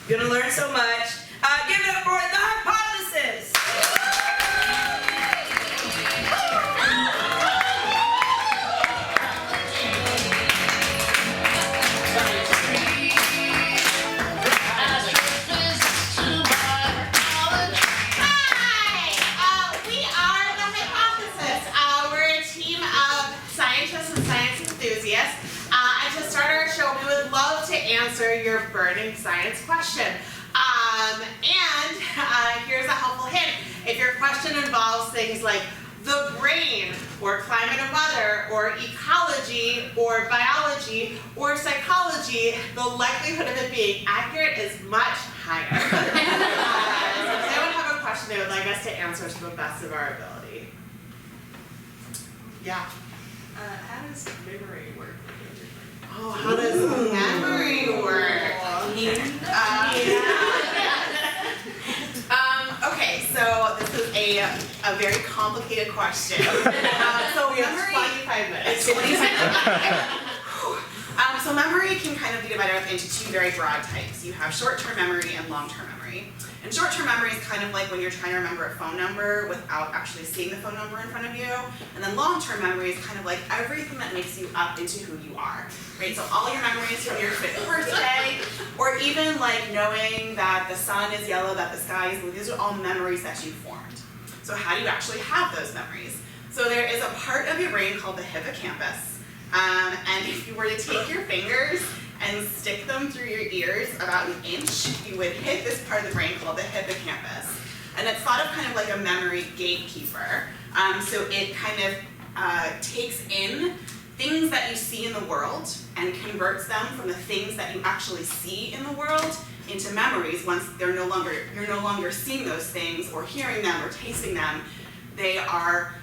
You're gonna learn so much. Give it up for the hypothesis. Answer your burning science question. Here's a helpful hint. If your question involves things like the brain, or climate or weather, or ecology, or biology, or psychology, the likelihood of it being accurate is much higher. So does anyone have a question they would like us to answer to the best of our ability? Yeah. How does memory work? Oh, how does memory work? Okay, so this is a very complicated question. So we have 25 minutes. So memory can kind of be divided up into two very broad types. You have short-term memory and long-term memory. And short-term memory is kind of like when you're trying to remember a phone number without actually seeing the phone number in front of you. And then long-term memory is kind of like everything that makes you up into who you are, right? So all your memories from your 5th birthday, or even like knowing that the sun is yellow, that the sky is blue, these are all memories that you formed. So how do you actually have those memories? So there is a part of your brain called the hippocampus. And if you were to take your fingers and stick them through your ears about an inch, you would hit this part of the brain called the hippocampus. And it's thought of kind of like a memory gatekeeper. So it kind of takes in things that you see in the world and converts them from the things that you actually see in the world into memories. Once you're no longer seeing those things or hearing them or tasting them, they are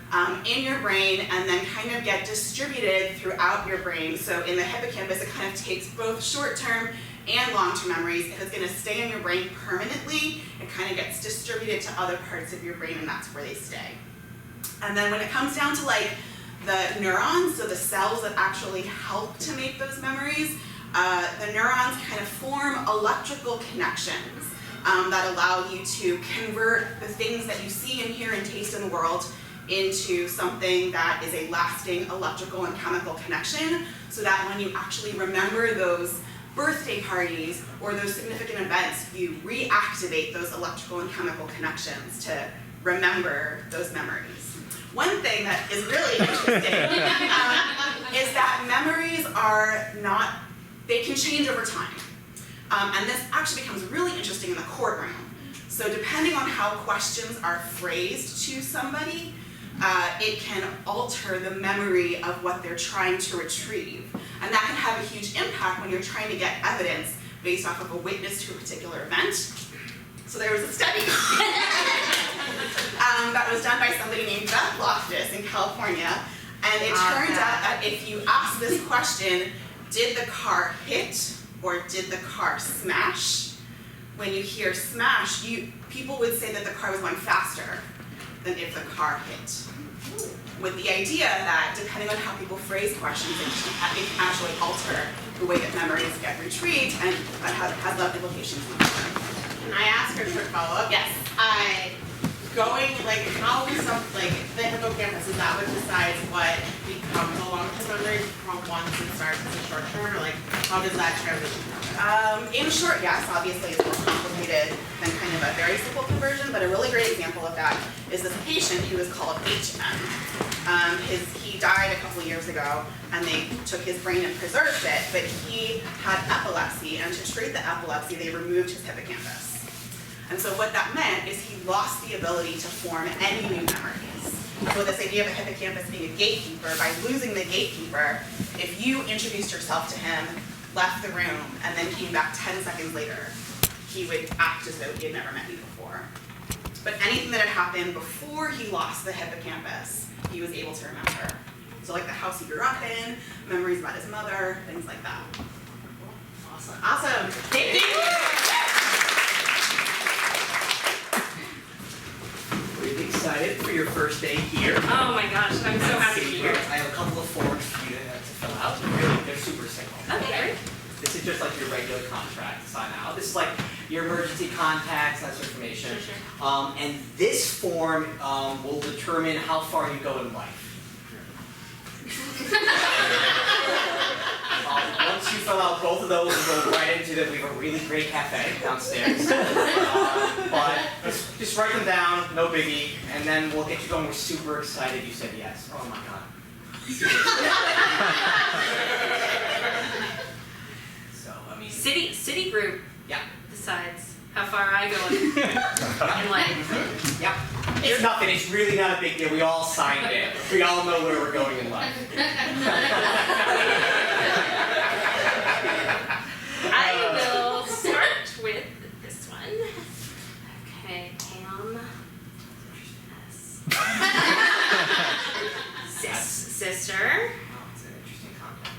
in your brain and then kind of get distributed throughout your brain. So in the hippocampus, it kind of takes both short-term and long-term memories. If it's going to stay in your brain permanently, it kind of gets distributed to other parts of your brain, and that's where they stay. And then when it comes down to like the neurons, so the cells that actually help to make those memories, the neurons kind of form electrical connections that allow you to convert the things that you see and hear and taste in the world into something that is a lasting electrical and chemical connection, so that when you actually remember those birthday parties or those significant events, you reactivate those electrical and chemical connections to remember those memories. One thing that is really interesting is that memories are not, they can change over time. And this actually becomes really interesting in the courtroom. So depending on how questions are phrased to somebody, it can alter the memory of what they're trying to retrieve. And that can have a huge impact when you're trying to get evidence based off of a witness to a particular event. So there was a study that was done by somebody named Beth Loftus in California. And it turned out that if you ask this question, did the car hit or did the car smash? When you hear smash, people would say that the car was going faster than if the car hit. With the idea that depending on how people phrase questions, it can actually alter the way that memories get retrieved, and that has a lot of implications. Can I ask a quick follow-up? Yes. How is the hippocampus, is that what decides what becomes a long-term memory from once it starts as a short-term, or how does that transition happen? In short, yes, obviously it's more complicated than kind of a very simple conversion, but a really great example of that is this patient who was called HM. He died a couple years ago, and they took his brain and preserved it, but he had epilepsy, and to treat the epilepsy, they removed his hippocampus. And so what that meant is he lost the ability to form any new memories. So this idea of a hippocampus being a gatekeeper, by losing the gatekeeper, if you introduced yourself to him, left the room, and then came back 10 seconds later, he would act as though he had never met you before. But anything that had happened before he lost the hippocampus, he was able to remember. So like the house he grew up in, memories about his mother, things like that. Awesome. Awesome. Thank you. Really excited for your first day here. Oh my gosh, I'm so happy to be here. I have a couple of forms for you to fill out. They're super simple. Okay. This is just like your regular contract to sign out. This is like, your emergency contacts, that sort of information. Sure. And this form will determine how far you go in life. Once you fill out both of those, we'll go right into that. We have a really great cafe downstairs. But just write them down, no biggie, and then we'll get you going. We're super excited you said yes. Oh my God. So, I mean, City group yeah. decides how far I go in life. Yeah. It's nothing. It's really not a big deal. We all signed it. We all know where we're going in life. I will start with this one. Okay, Pam. Yes. Sister. Oh, it's an interesting contact,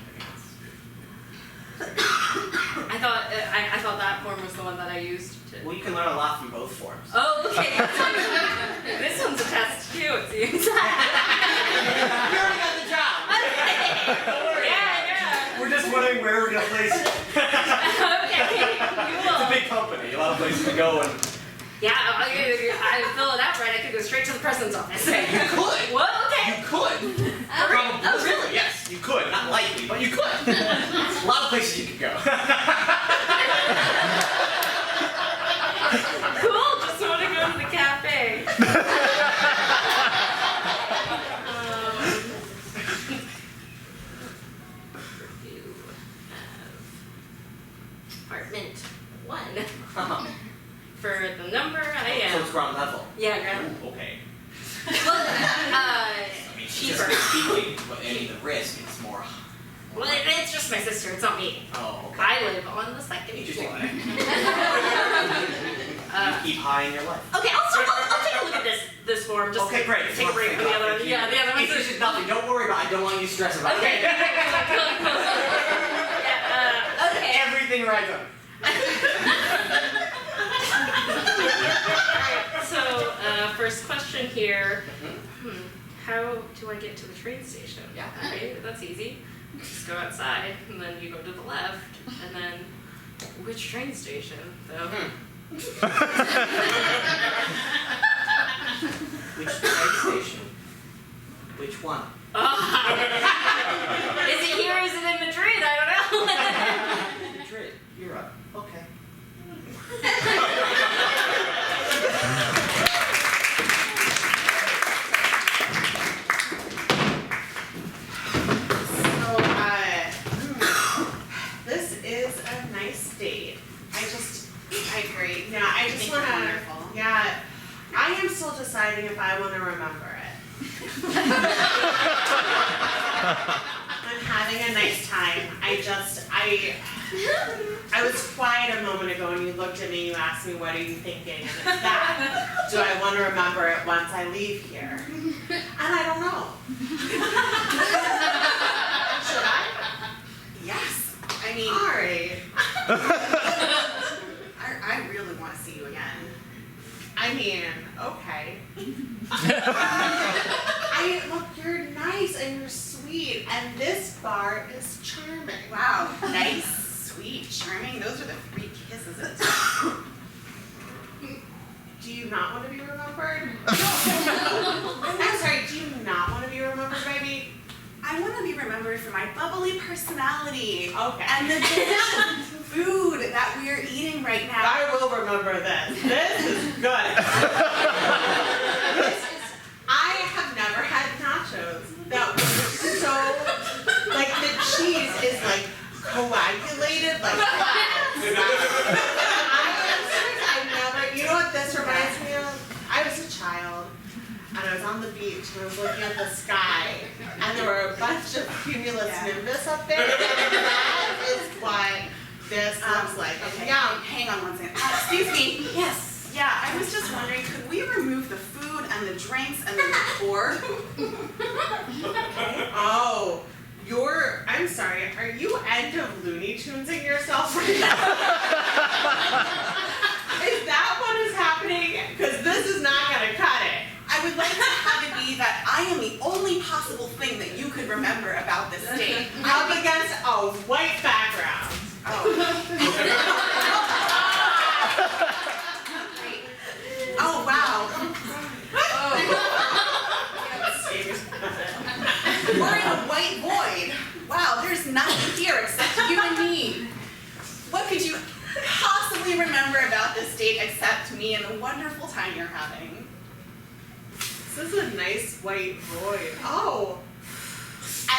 I thought that form was the one that I used to. Well, you can learn a lot from both forms. Oh, okay. This one's a test too, it seems. You already got the job. Don't worry. Yeah. We're just wondering where we're gonna place it. Okay, It's a cool. big company, a lot of places to go, and Yeah, I fill it out right. I could go straight to the president's office. you could. Well, okay. You could. Probably. Oh, really? Yes, you could. Not likely, but you could. A lot of places you could go. Cool. Just want to go to the cafe. You have apartment 1. For the number I So am. it's ground level. Yeah, ground. Ooh, okay. Well, I mean, cheaper. just speaking, but any of the risk, it's more. Well, it's just my sister. It's not me. Oh, okay. I live on the second Interesting. floor. Keep high in your life. Okay, I'll take a look at this form. Just Okay, great. Take a break from the other one. Yeah, the other one's It's just nothing. Don't worry about it. I don't want you to stress about Okay. it. Cool. Yeah, okay. Everything right up. Alright, so first question here. How do I get to the train station? Yeah. Alright, that's easy. Just go outside, and then you go to the left, and then which train station, though? Which train station? Which one? Is it here or is it in Madrid? I don't know. Madrid. You're up. Okay. This is a nice date. I agree. Yeah, I just Think wanna, it's wonderful. yeah, I am still deciding if I wanna remember it. I'm having a nice time. I was quiet a moment ago and you looked at me, you asked me, what are you thinking? And it's that. Do I wanna remember it once I leave here? And I don't know. Should I? Yes. I mean, Alright. I really want to see you again. I mean, okay. Look, you're nice and you're sweet, and this bar is charming. Wow. Nice, sweet, charming. Those are the 3 kisses at a time. Do you not want to be remembered? I'm sorry, do you not want to be remembered by me? I want to be remembered for my bubbly personality. Okay. And the delicious food that we're eating right now. I will remember this. This is good. I have never had nachos that were so, like the cheese is like coagulated like that. I've never, you know what this reminds me of? I was a child and I was on the beach and I was looking at the sky and there were a bunch of cumulus nimbus up there and that is what this looks like. Okay, Yeah. hang on one second. Excuse me. Yes. Yeah, I was just wondering, could we remove the food and the drinks and the decor? Oh, I'm sorry, are you end of Looney Tunesing yourself right now? Is that what is happening? Because this is not gonna cut it. I would like to have it be that I am the only possible thing that you could remember about this state. Up against a white background. Oh. really remember about this date except me and the wonderful time you're having? This is a nice white void. Oh.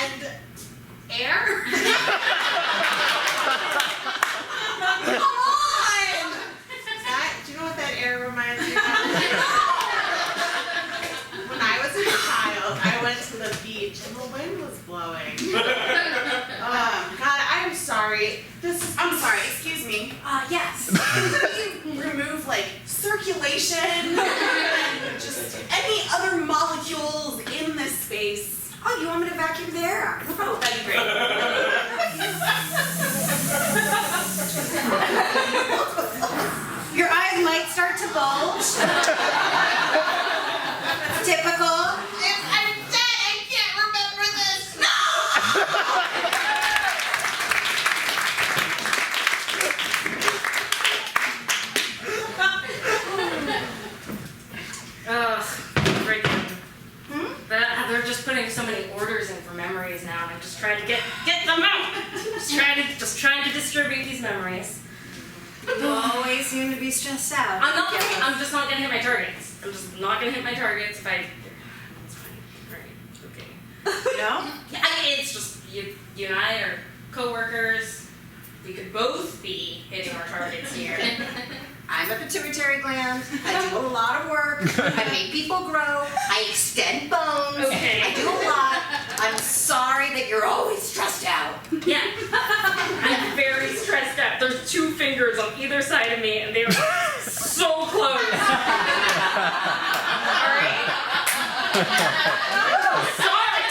And air? Come on! Do you know what that air reminds me of? When I was a child, I went to the beach and the wind was blowing. God, I'm sorry. I'm sorry, excuse me. Yes. Can you remove like circulation and just any other molecules in this space? Oh, you want me to vacuum the air out? Oh, that'd be great. Your eyes might start to bulge. Typical. I'm dead. I can't remember this. No! They're just putting so many orders in for memories now, and I'm just trying to get them out. Just trying to distribute these memories. You always seem to be stressed out. I'm just not gonna hit my targets. I'm just not gonna hit my targets if I. It's fine. Right. Okay. No? Yeah, it's just you and I are co-workers. We could both be hitting our targets here. I'm a pituitary gland. I do a lot of work. I make people grow. I extend bones. Okay. I do a lot. I'm sorry that you're always stressed out. Yeah. I'm very stressed out. There's 2 fingers on either side of me, and they are so close. Alright? Sorry!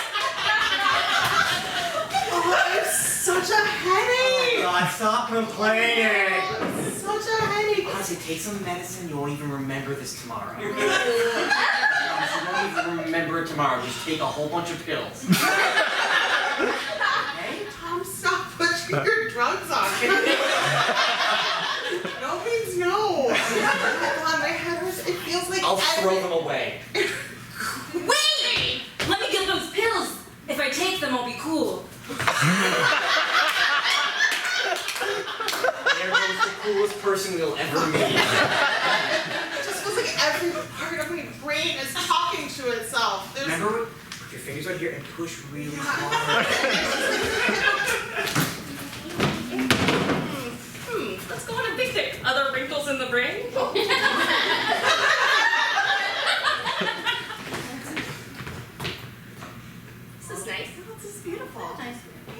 Oh, I have such a headache. God, stop complaining. Such a headache. Honestly, take some medicine. You won't even remember this tomorrow. You won't even remember it tomorrow. Just take a whole bunch of pills. Hey, Tom, stop pushing your drugs on me. No means no. Oh God, my head hurts. It feels like I'll throw them away. Wait! Let me get those pills! If I take them, I'll be cool. There goes the coolest person you'll ever meet. It just feels like every part of my brain is talking to itself. There's Remember, put your fingers right here and push really hard. Let's go on a picnic. Other wrinkles in the brain? This is nice. Oh, this is beautiful.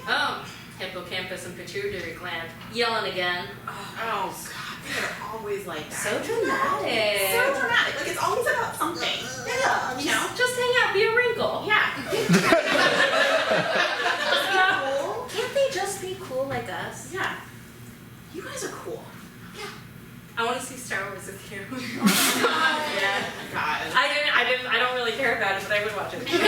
Oh, hippocampus and pituitary gland. Yelling again. Oh God, they're always like that. So dramatic. So dramatic. Like it's always about something. Yeah, You know? just hang out, be a wrinkle. Yeah. Cool. Can't they just be cool like us? Yeah. You guys are cool. I want to see Star Wars with you. Yeah. God. I don't really care about it, but I would watch it. Yeah.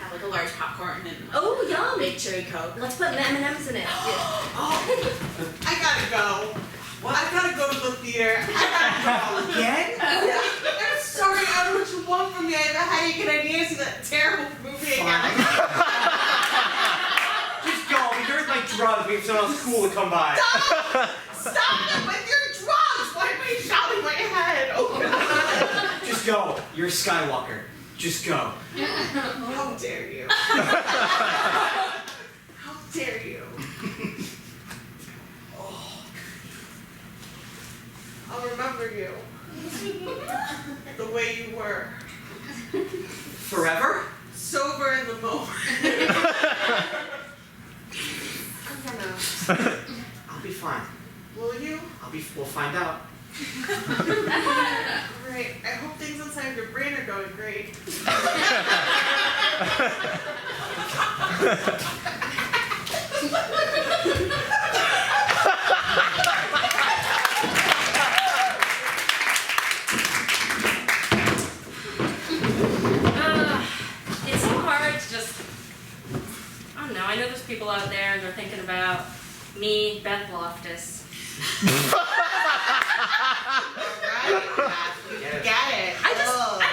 Have like a large popcorn and Oh, yum. big cherry Coke. Let's put M&Ms in it. Oh, I gotta go. I gotta go to the theater. I gotta go. Again? I'm sorry, I don't know what you want from me. I have a headache and I need to see that terrible movie again. Just go. Here's my drugs. Wait for someone else cool to come by. Stop with your drugs! Why am I shouting my head? Oh God. Just go. You're a Skywalker. Just go. How dare you? How dare you? I'll remember you. The way you were. Forever? Sober in the moment. I'm gonna. I'll be fine. Will you? We'll find out. Great. I hope things inside your brain are going great. It's so hard to just, I don't know, I know there's people out there and they're thinking about me, Beth Loftus. Get it. I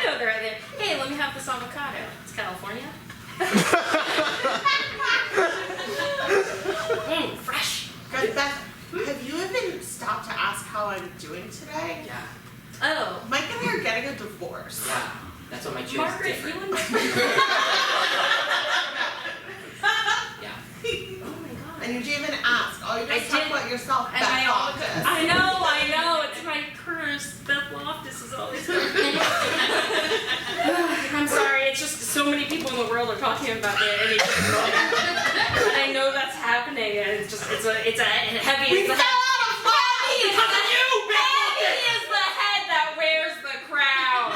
know they're out there. Hey, let me have this avocado. It's California. Fresh. Good, Beth. how I'm doing today? Yeah, Oh, Mike and I are getting a divorce. yeah. That's what my choice is Margaret, different. you and my Yeah. Oh my god. And you didn't even ask. All you I just talk did. about yourself. And Beth I Loftus. I know, it's my curse. Beth Loftus is always I'm sorry, it's just so many people in the world are talking about me at any given moment. And I know that's happening, and it's a heavy. We It's fell a out of love! Because of you, Beth heavy Loftus! is the head that wears the crown.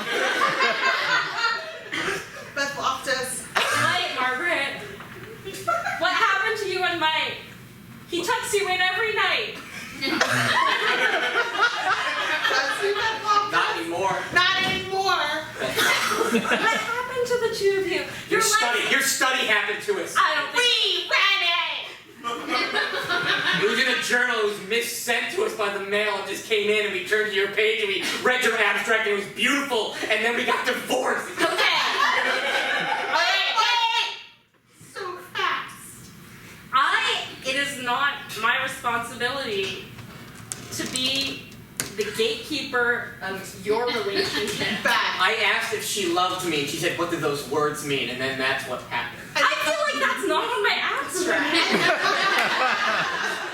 Beth Loftus. Right, Margaret? What happened to you and Mike? He tucks you in every night. Does he, Beth Loftus? Not anymore. Not anymore. What happened to the two of you? Your You're study happened to us. I don't think. We read it! It was in a journal. It was sent to us by the mail. It just came in, and we turned to your page, and we read your abstract, and it was beautiful. And then we got divorced. Okay. So fast. It is not my responsibility to be the gatekeeper of your relationship. Beth. I asked if she loved me, and she said, "What do those words mean?" And then that's what happened. I feel like that's not on my abstract.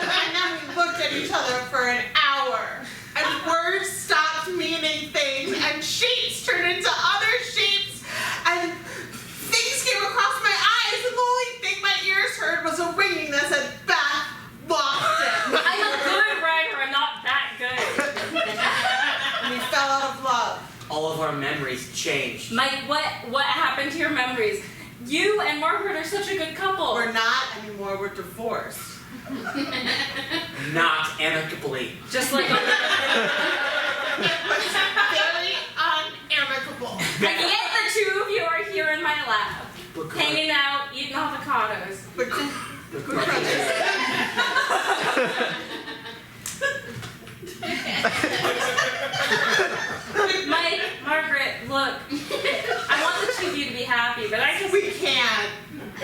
And then we looked at each other for an hour. And words stopped meaning things, and shapes turned into other shapes, and things came across my eyes, and the only thing my ears heard was a ringing that said, Beth Loftus. I'm a good writer. I'm not that good. And we fell out of love. All of our memories changed. Mike, what happened to your memories? You and Margaret are such a good couple. We're not anymore, we're divorced. Not amicably. Just like. It was very unamicable. And yet the two of you are here in my lab, We're hanging out, eating avocados. The crutches. Mike, Margaret, look, I want the two of you to be happy, but I just, We can't.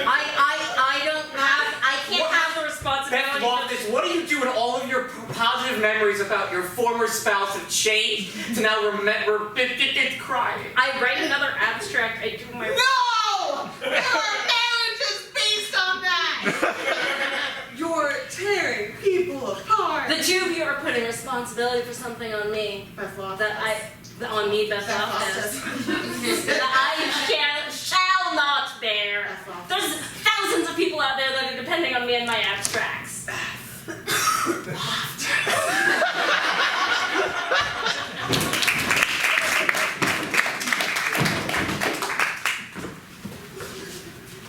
I don't have, I can't can't have, have the responsibility. Beth Loftus, what do you do when all of your positive memories about your former spouse have changed to now remember crying? I write another abstract, I do my. No! Your marriage is based on that! You're tearing people apart. The two of you are putting responsibility for something on me. Beth Loftus. On me, Beth Beth Loftus. Loftus. That I shall not bear. Beth Loftus. There's thousands of people out there that are depending on me and my abstracts.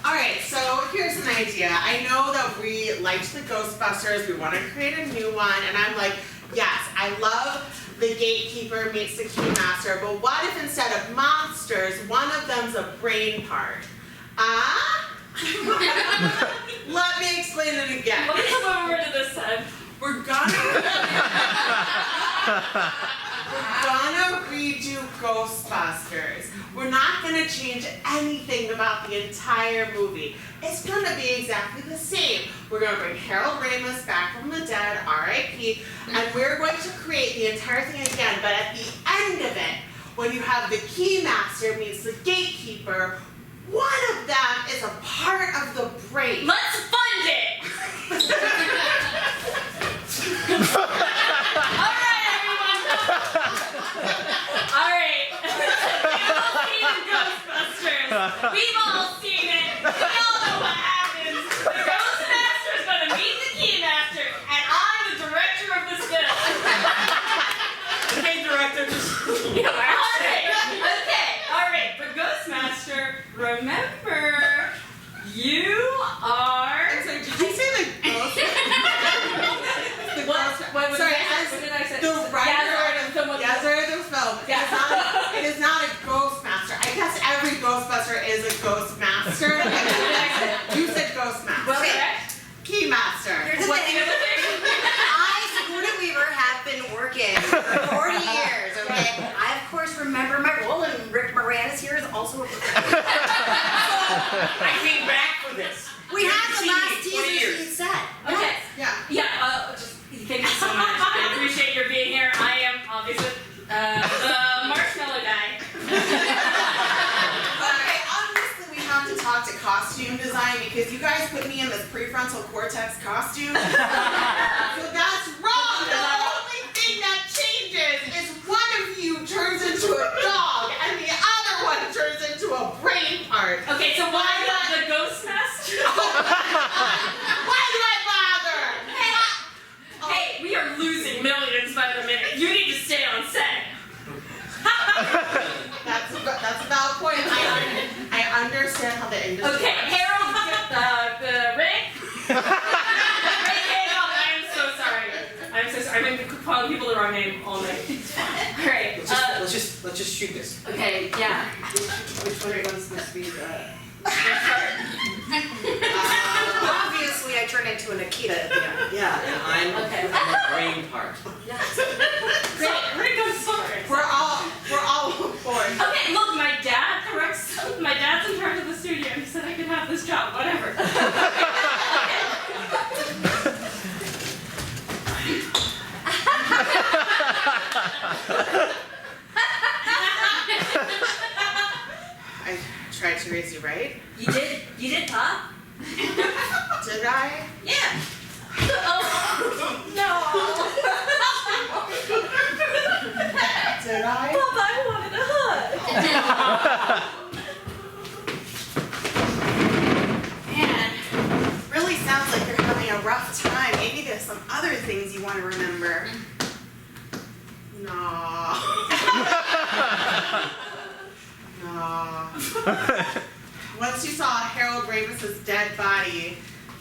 Alright, so here's an idea. I know that we liked the Ghostbusters, we want to create a new one, and I'm like, yes, I love the gatekeeper meets the keymaster, but what if instead of monsters, one of them's a brain part? Let me explain it again. Let me come over to this side. We're gonna redo Ghostbusters. We're not gonna change anything about the entire movie. It's gonna be exactly the same. We're gonna bring Harold Ramis back from the dead, R.I.P., and we're going to create the entire thing again, but at the end of it, when you have the Keymaster meets the Gatekeeper, one of them is a part of the brain. Let's fund it! Alright, everyone! Alright. We've all seen Ghostbusters. We've all seen it. We all know what happens. The Ghostmaster is going to meet the Keymaster, and I'm the director of this film. Hey, director, just Alright, the Ghostmaster, remember, you are... I'm sorry, did you say the ghost? The What? ghost- What Sorry, did I as say? What did I say? the writer Gatherer of someone- of the film. It is not a Ghostmaster. I guess every Ghostbuster is a Ghostmaster. You said Ghostmaster. Well, correct. Keymaster. Here's the What's thing. the other thing? I, Sigourney Weaver, have been working for 40 years, okay? I, of course, remember my role, and Rick Moranis here is also a I came back for this. We had the You've last seen me 20 teaser years. scene set. Okay. Yeah. Yeah, thank you so much. I appreciate your being here. guys put me in this prefrontal cortex costume. So that's wrong. The only thing that changes is one of you turns into a dog and the other one turns into a brain part. Okay, so why not the ghost master? Why do I bother? Hey, we are losing millions by the minute. You need to stay on set. That's a valid point. I understand how the industry Okay, works. Harold, Rick? Rick Harold, I'm so sorry. I'm so sorry. I've been calling people the wrong name all night. Alright, Let's just shoot this. okay, yeah. Which one was this to be Obviously, I turned into a Nikita at the end. Yeah, and I'm Okay. the brain part. Great, Rick goes first. We're all bored. Okay, look, my dad's in charge of the studio. He said I could have this job, whatever. I tried to raise you right. You did, Pop? Did I? Yeah. Oh, no. Did I? Pop, I wanted a hug. Man, really sounds like you're having a rough time. Maybe there's some other things you want to remember. No. No. Once you saw Harold Ramus's dead body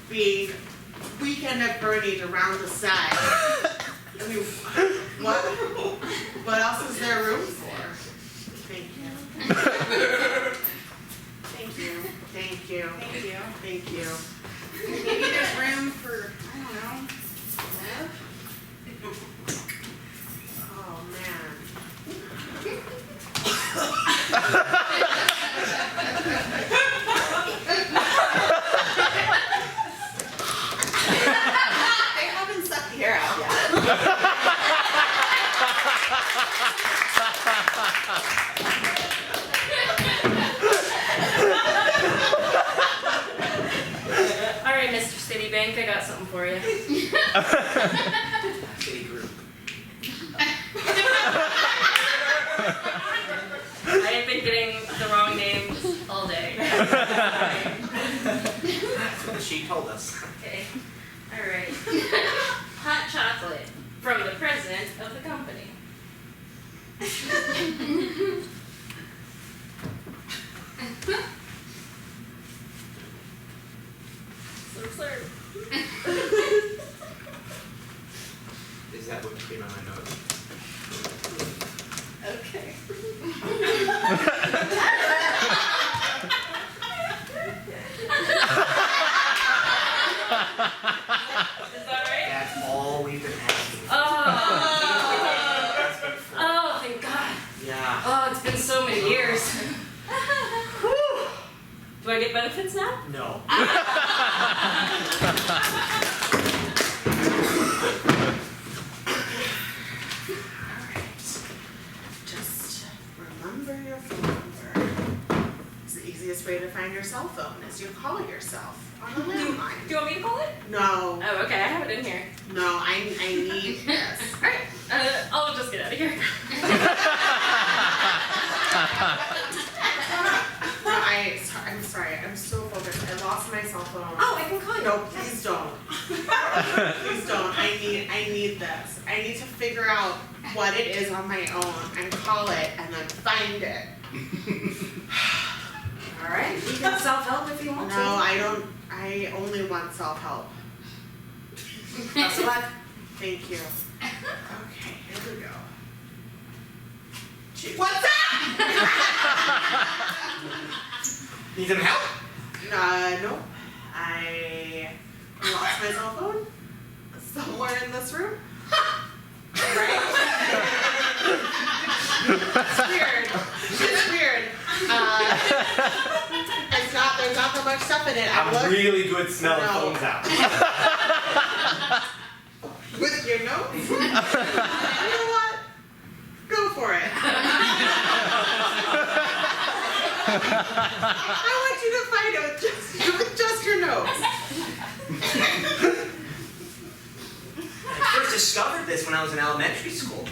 being weekend at Bernie'd around the set, I mean, what else is there room for? Thank you. Thank you. Thank you. Thank you. Thank you. Maybe there's room for, I don't know, love? Oh man. They haven't sucked the hair out yet. All right, Mr. Citibank, I got something for you. City group. I have been getting the wrong names all day. That's what she told us. Okay. All right. Hot chocolate from the president of the company. Serve, serve. Is that what came on my nose? Okay. Is that right? That's all we've been asking. Oh, thank God. Yeah. Oh, it's been so many years. Do I get benefits now? No. Just remember your phone number. It's the easiest way to find your cell phone is you call yourself on a Do landline. you want me to call it? No, Oh, okay, I have it in here. no, I need this. Alright, I'll just get out of here. No, I'm sorry, I'm so focused. I lost my cell phone. Oh, I can call you. No, please don't. Please don't. I need this. I need to figure out what it is on my own and call it and then find it. All right, you can self-help if you want No, to. I don't. I only want self-help. Best of luck. Thank you. Okay, here we go. Choose. What's that? Need some help? Nope. I lost my cell phone somewhere in this room. Right? It's weird. It's weird. There's not that much stuff in it. I I'm looked really good smelling No. phones out. with your nose. You know what? Go for it. I want you you to find out just your nose. I first discovered this when I was in elementary school.